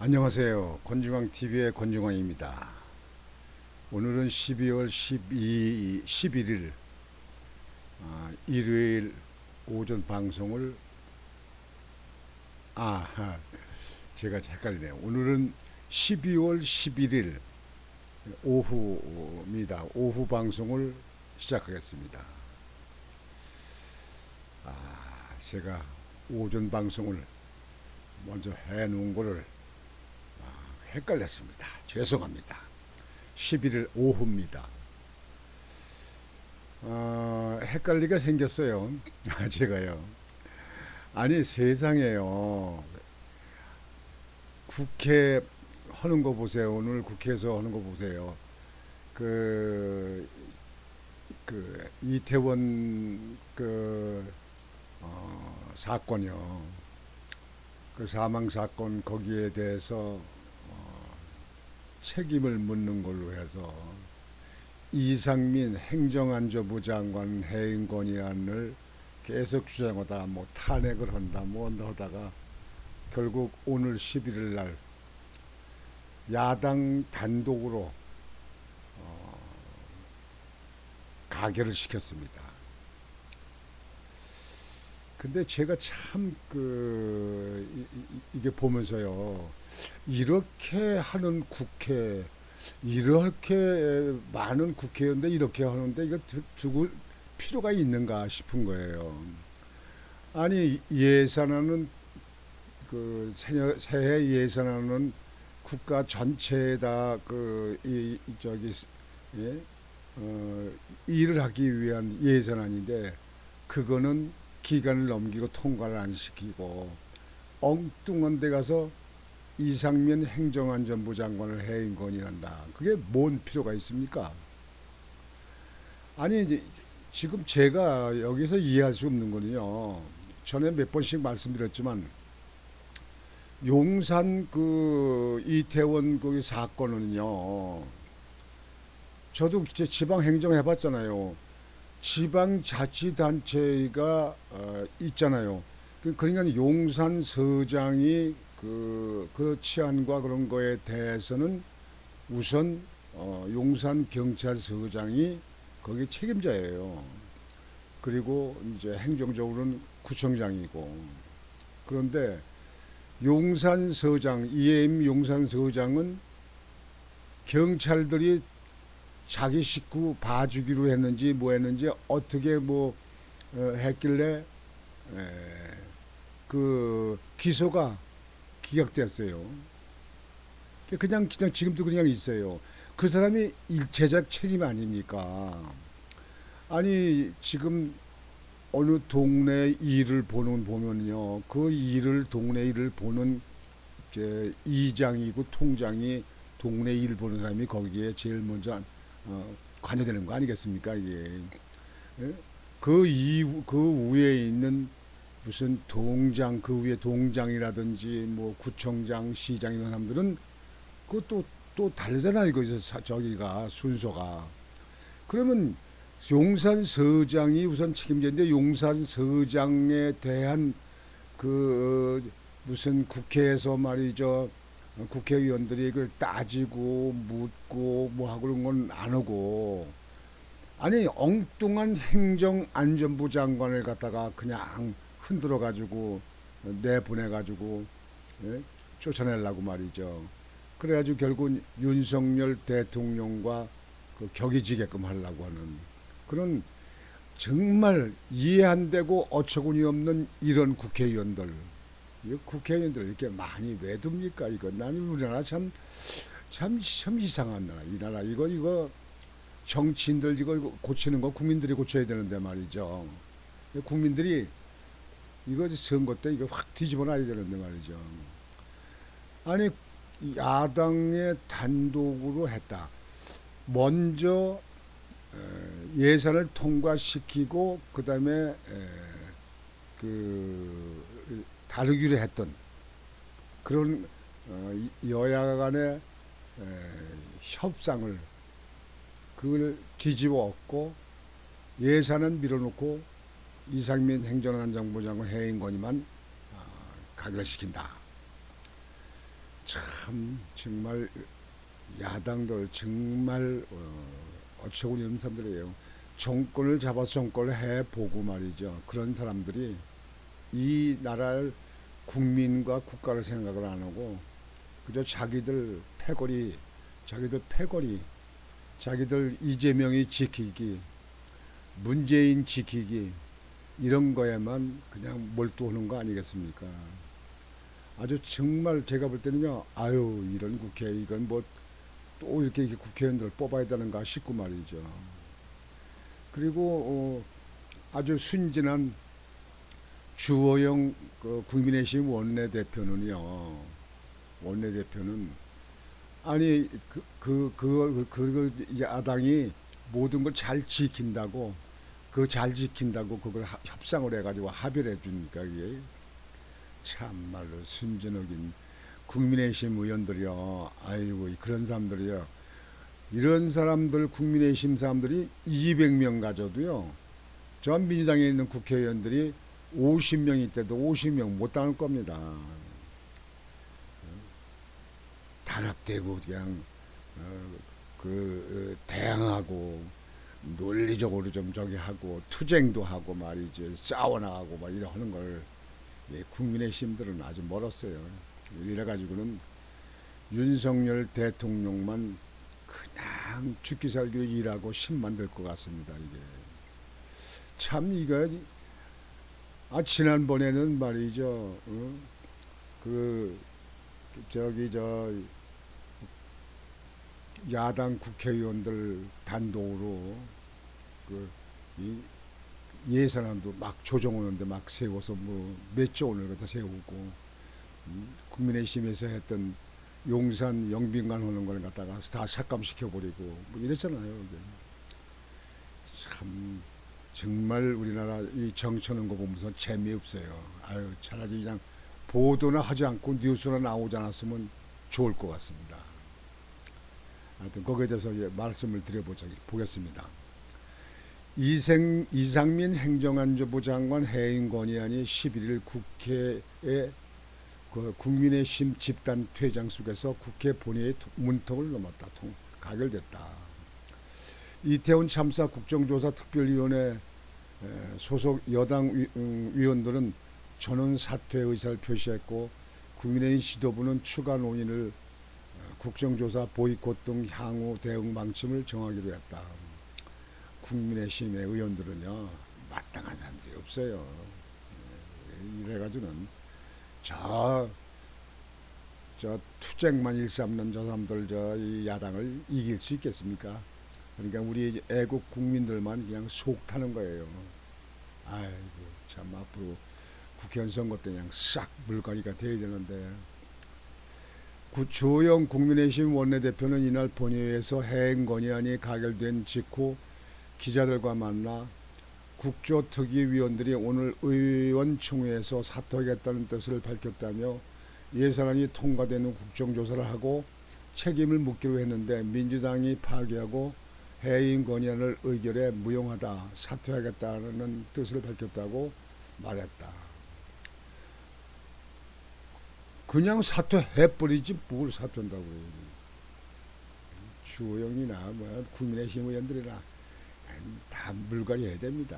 안녕하세요. 권중광TV의 권중광입니다. 오늘은 12월 11일 일요일 오전 방송을 제가 헷갈리네요. 오늘은 12월 11일 오후입니다. 오후 방송을 시작하겠습니다. 제가 오전 방송을 먼저 해놓은 거를 헷갈렸습니다. 죄송합니다. 11일 오후입니다. 헷갈리게 생겼어요. 제가요. 아니 세상에요. 국회 하는 거 보세요. 오늘 국회에서 하는 거 보세요. 그, 이태원 사건이요. 그 사망 사건 거기에 대해서 책임을 묻는 걸로 해서 이상민 행정안전부 장관 해임 건의안을 계속 주장하다가 뭐 탄핵을 한다 뭐 한다 하다가 결국 오늘 11일 날 야당 단독으로 가결을 시켰습니다. 근데 제가 참 이게 보면서요, 이렇게 하는 국회, 이렇게 많은 국회의원들 이렇게 하는데 이거 두고 필요가 있는가 싶은 거예요. 아니 예산안은 새해 예산안은 국가 전체에다 예? 일을 하기 위한 예산안인데 그거는 기간을 넘기고 통과를 안 시키고 엉뚱한 데 가서 이상민 행정안전부 장관을 해임 건의한다. 그게 뭔 필요가 있습니까? 아니 이제 지금 제가 여기서 이해할 수 없는 거는요. 전에 몇 번씩 말씀드렸지만 용산 이태원 거기 사건은요. 저도 이제 지방 행정 해봤잖아요. 지방자치단체가 있잖아요. 그러니까 용산서장이 그 치안과 그런 거에 대해서는 우선 용산경찰서장이 거기 책임자예요. 그리고 이제 행정적으로는 구청장이고. 그런데 용산서장, 이해임 용산서장은 경찰들이 자기 식구 봐주기로 했는지 뭐 했는지 어떻게 했길래 그 기소가 기각됐어요. 그냥 지금도 그냥 있어요. 그 사람이 일체적 책임 아닙니까? 아니 지금 어느 동네 일을 보면요, 그 동네 일을 보는 이장이고 통장이 동네 일 보는 사람이 거기에 제일 먼저 관여되는 거 아니겠습니까? 이게 그 위에 있는 무슨 동장, 그 위에 동장이라든지 뭐 구청장, 시장 이런 사람들은 그것도 또 다르잖아요. 저기가 순서가. 그러면 용산서장이 우선 책임자인데 용산서장에 대한 무슨 국회에서 말이죠. 국회의원들이 이걸 따지고 묻고 뭐 하고 그런 건 안 하고, 아니 엉뚱한 행정안전부 장관을 갖다가 그냥 흔들어 가지고 내보내 가지고 쫓아내려고 말이죠. 그래가지고 결국 윤석열 대통령과 격이지게끔 하려고 하는 그런 정말 이해 안 되고 어처구니 없는 이런 국회의원들. 이 국회의원들 이렇게 많이 왜 둡니까? 이거 나는 우리나라 참 이상한 나라. 이 나라 이거 정치인들 이거 고치는 거 국민들이 고쳐야 되는데 말이죠. 국민들이 이거 선거 때 이거 확 뒤집어 놔야 되는데 말이죠. 아니 야당의 단독으로 했다. 먼저 예산을 통과시키고 그다음에 다루기로 했던 그런 여야 간의 협상을 그걸 뒤집어 엎고 예산은 밀어놓고 이상민 행정안전부 장관 해임 건의만 가결시킨다. 참 정말 야당들 정말 어처구니 없는 사람들이에요. 정권을 잡아서 정권을 해보고 말이죠. 그런 사람들이 이 나라를 국민과 국가를 생각을 안 하고 그저 자기들 패거리, 자기들 이재명이 지키기, 문재인 지키기 이런 거에만 그냥 몰두하는 거 아니겠습니까? 아주 정말 제가 볼 때는요, 아유 이런 국회 이건 뭐 또 이렇게 국회의원들을 뽑아야 되는가 싶고 말이죠. 그리고 아주 순진한 주호영 그 국민의힘 원내대표는 아니 그 야당이 모든 걸 잘 지킨다고 그걸 협상을 해가지고 합의를 해주니까 이게 참말로 순진하긴 국민의힘 의원들이요. 아이고 그런 사람들이요. 이런 사람들 국민의힘 사람들이 200명 가져도요. 전 민주당에 있는 국회의원들이 50명 있대도 50명 못 당할 겁니다. 단합되고 그냥 대항하고 논리적으로 좀 저기 하고 투쟁도 하고 말이지 싸워나가고 막 이래 하는 걸 국민의힘들은 아주 멀었어요. 이래가지고는 윤석열 대통령만 그냥 죽기 살기로 일하고 힘만 들 것 같습니다. 이게 참 이거 지난번에는 말이죠. 그 저기 저 야당 국회의원들 단독으로 그 예산안도 막 조정하는데 막 세워서 뭐 몇 조 원을 갖다 세우고 국민의힘에서 했던 용산 영빈관 하는 걸 갖다가 다 삭감시켜 버리고 뭐 이랬잖아요. 참 정말 우리나라 이 정치하는 거 보면서 재미없어요. 아유 차라리 그냥 보도나 하지 않고 뉴스나 나오지 않았으면 좋을 것 같습니다. 하여튼 거기에 대해서 말씀을 드려보겠습니다. 이상민 행정안전부 장관 해임 건의안이 11일 국회에 그 국민의힘 집단 퇴장 속에서 국회 본회의 문턱을 넘었다. 가결됐다. 이태원 참사 국정조사 특별위원회 소속 여당 위원들은 전원 사퇴 의사를 표시했고 국민의힘 지도부는 추가 논의를 국정조사 보이콧 등 향후 대응 방침을 정하기로 했다. 국민의힘의 의원들은요 마땅한 사람들이 없어요. 이래가지고는 저 투쟁만 일삼는 저 사람들 이 야당을 이길 수 있겠습니까? 그러니까 우리 애국 국민들만 그냥 속 타는 거예요. 아이고 참 앞으로 국회의원 선거 때 그냥 싹 물갈이가 돼야 되는데 주호영 국민의힘 원내대표는 이날 본회의에서 해임 건의안이 가결된 직후 기자들과 만나 국조특위위원들이 오늘 의원총회에서 사퇴하겠다는 뜻을 밝혔다며 예산안이 통과되는 국정조사를 하고 책임을 묻기로 했는데 민주당이 파기하고 해임 건의안을 의결해 무용하다 사퇴하겠다는 뜻을 밝혔다고 말했다. 그냥 사퇴해버리지 뭘 사퇴한다고 그래요. 주호영이나 뭐 국민의힘 의원들이나 다 물갈이 해야 됩니다.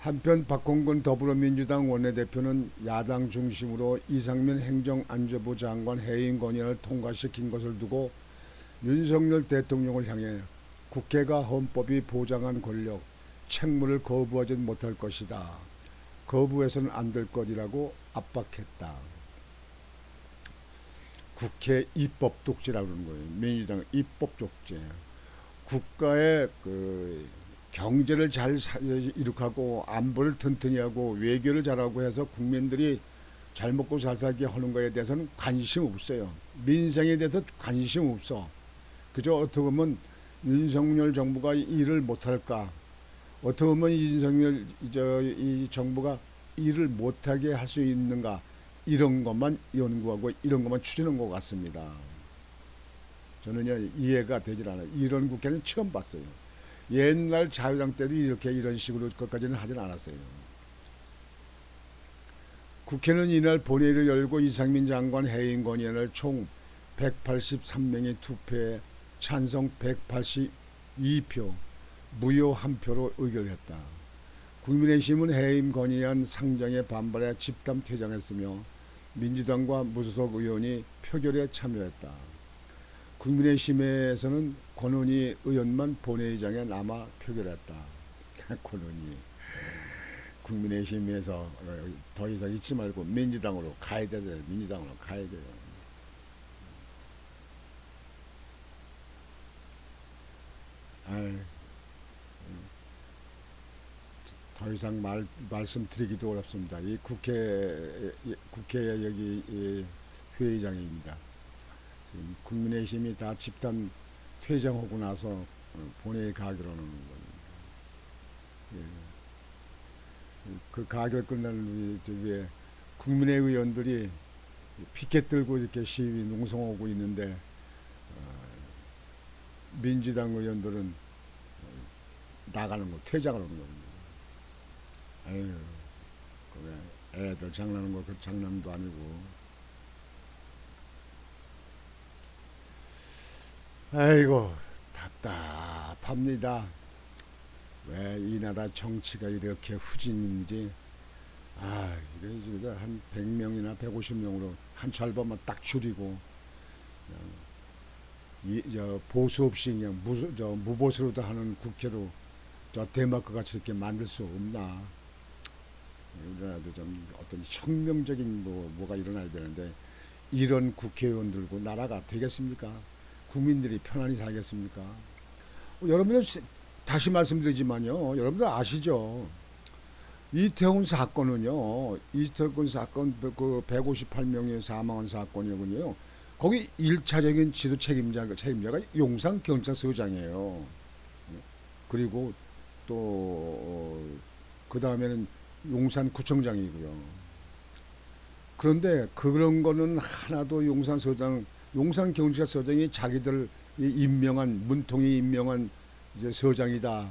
한편 박홍근 더불어민주당 원내대표는 야당 중심으로 이상민 행정안전부 장관 해임 건의안을 통과시킨 것을 두고 윤석열 대통령을 향해 국회가 헌법이 보장한 권력, 책무를 거부하지 못할 것이다. 거부해서는 안 될 것이라고 압박했다. 국회 입법 독재라고 그러는 거예요. 민주당 입법 독재. 국가의 경제를 잘 이룩하고 안보를 튼튼히 하고 외교를 잘하고 해서 국민들이 잘 먹고 잘 살게 하는 거에 대해서는 관심 없어요. 민생에 대해서 관심 없어. 그저 어떻게 보면 윤석열 정부가 일을 못할까, 어떻게 보면 이 정부가 일을 못하게 할 수 있는가, 이런 것만 연구하고 이런 것만 추진한 것 같습니다. 저는요 이해가 되질 않아요. 이런 국회는 처음 봤어요. 옛날 자유당 때도 이런 식으로 것까지는 하진 않았어요. 국회는 이날 본회의를 열고 이상민 장관 해임 건의안을 총 183명이 투표해 찬성 182표, 무효 1표로 의결했다. 국민의힘은 해임 건의안 상정에 반발해 집단 퇴장했으며 민주당과 무소속 의원이 표결에 참여했다. 국민의힘에서는 권은희 의원만 본회의장에 남아 표결했다. 권은희. 국민의힘에서 더 이상 있지 말고 민주당으로 가야 되죠. 민주당으로 가야 돼요. 아이, 더 이상 말씀드리기도 어렵습니다. 이 국회 여기 회의장입니다. 지금 국민의힘이 다 집단 퇴장하고 나서 본회의 가기로 하는 겁니다. 예. 그 가결 끝날 위해 국민의 의원들이 피켓 들고 이렇게 시위 농성하고 있는데 민주당 의원들은 나가는 거 퇴장을 하는 겁니다. 아유, 그래 애들 장난하는 거 그 장난도 아니고. 아이고 답답합니다. 왜 이 나라 정치가 이렇게 후진인지. 이거 지금 한 100명이나 150명으로 한 절반만 딱 줄이고 보수 없이 그냥 무보수로도 하는 국회로 덴마크 같이 이렇게 만들 수 없나. 우리나라도 좀 어떤 혁명적인 뭐가 일어나야 되는데 이런 국회의원 들고 나라가 되겠습니까? 국민들이 편안히 살겠습니까? 여러분들 다시 말씀드리지만요, 여러분들 아시죠? 이태원 사건은요, 이태원 사건 그 158명이 사망한 사건이군요. 거기 1차적인 지도 책임자가 용산 경찰서장이에요. 그리고 또 그 다음에는 용산 구청장이고요. 그런데 그런 거는 하나도 용산 경찰서장이 자기들 문통이 임명한 이제 서장이다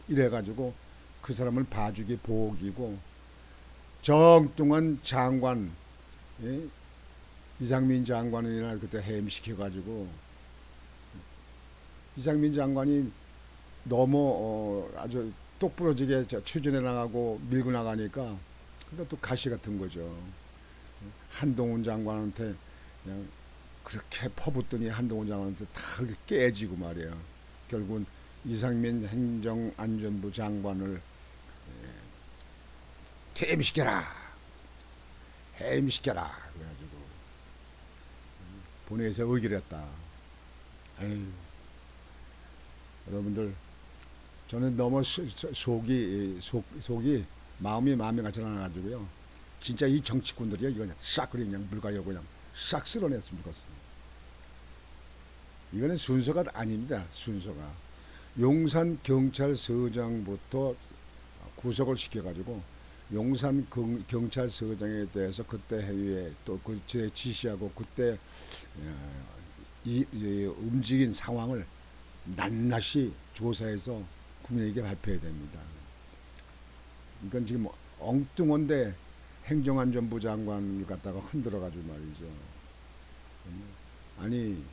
이래가지고 그 사람을 봐주기 복이고, 정뚱한 장관, 예? 이상민 장관이나 그때 해임시켜가지고 이상민 장관이 너무 아주 똑부러지게 추진해 나가고 밀고 나가니까 그러니까 또 가시 같은 거죠. 한동훈 장관한테 그냥 그렇게 퍼붓더니 한동훈 장관한테 다 깨지고 말이에요. 결국은 이상민 행정안전부 장관을 퇴임시켜라, 해임시켜라 그래가지고 본회의에서 의결했다. 에휴, 여러분들 저는 너무 속이 마음이 같지 않아가지고요. 진짜 이 정치꾼들이요, 이거 그냥 물가요 그냥 싹 쓸어냈으면 좋겠습니다. 이거는 순서가 아닙니다. 순서가 용산 경찰서장부터 구속을 시켜가지고 용산 경찰서장에 대해서 그때 회의에 또 그 지시하고 그때 움직인 상황을 낱낱이 조사해서 국민에게 발표해야 됩니다. 이건 지금 엉뚱한데 행정안전부 장관을 갖다가 흔들어가지고 말이죠. 아니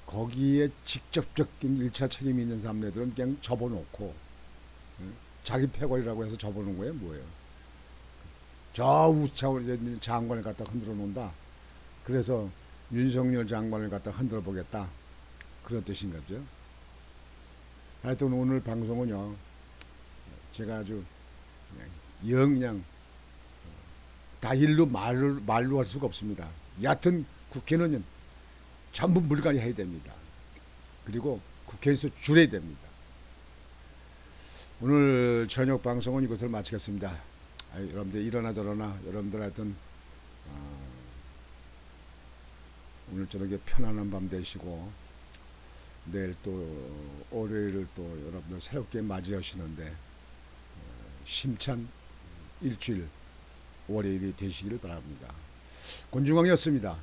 거기에 직접적인 1차 책임이 있는 사람들은 그냥 접어놓고 자기 패거리라고 해서 접어놓은 거예요. 뭐예요? 저 우차원 장관을 갖다 흔들어 놓는다. 그래서 윤석열 장관을 갖다 흔들어 보겠다. 그런 뜻인 거죠. 하여튼 오늘 방송은요, 제가 아주 그냥 다 일로 말로 할 수가 없습니다. 여하튼 국회는 전부 물갈이 해야 됩니다. 그리고 국회에서 줄여야 됩니다. 오늘 저녁 방송은 이것을 마치겠습니다. 여러분들 일어나 저러나 여러분들 하여튼 오늘 저녁에 편안한 밤 되시고 내일 또 월요일을 또 여러분들 새롭게 맞이하시는데 심찬 일주일 월요일이 되시길 바랍니다. 권중광이었습니다.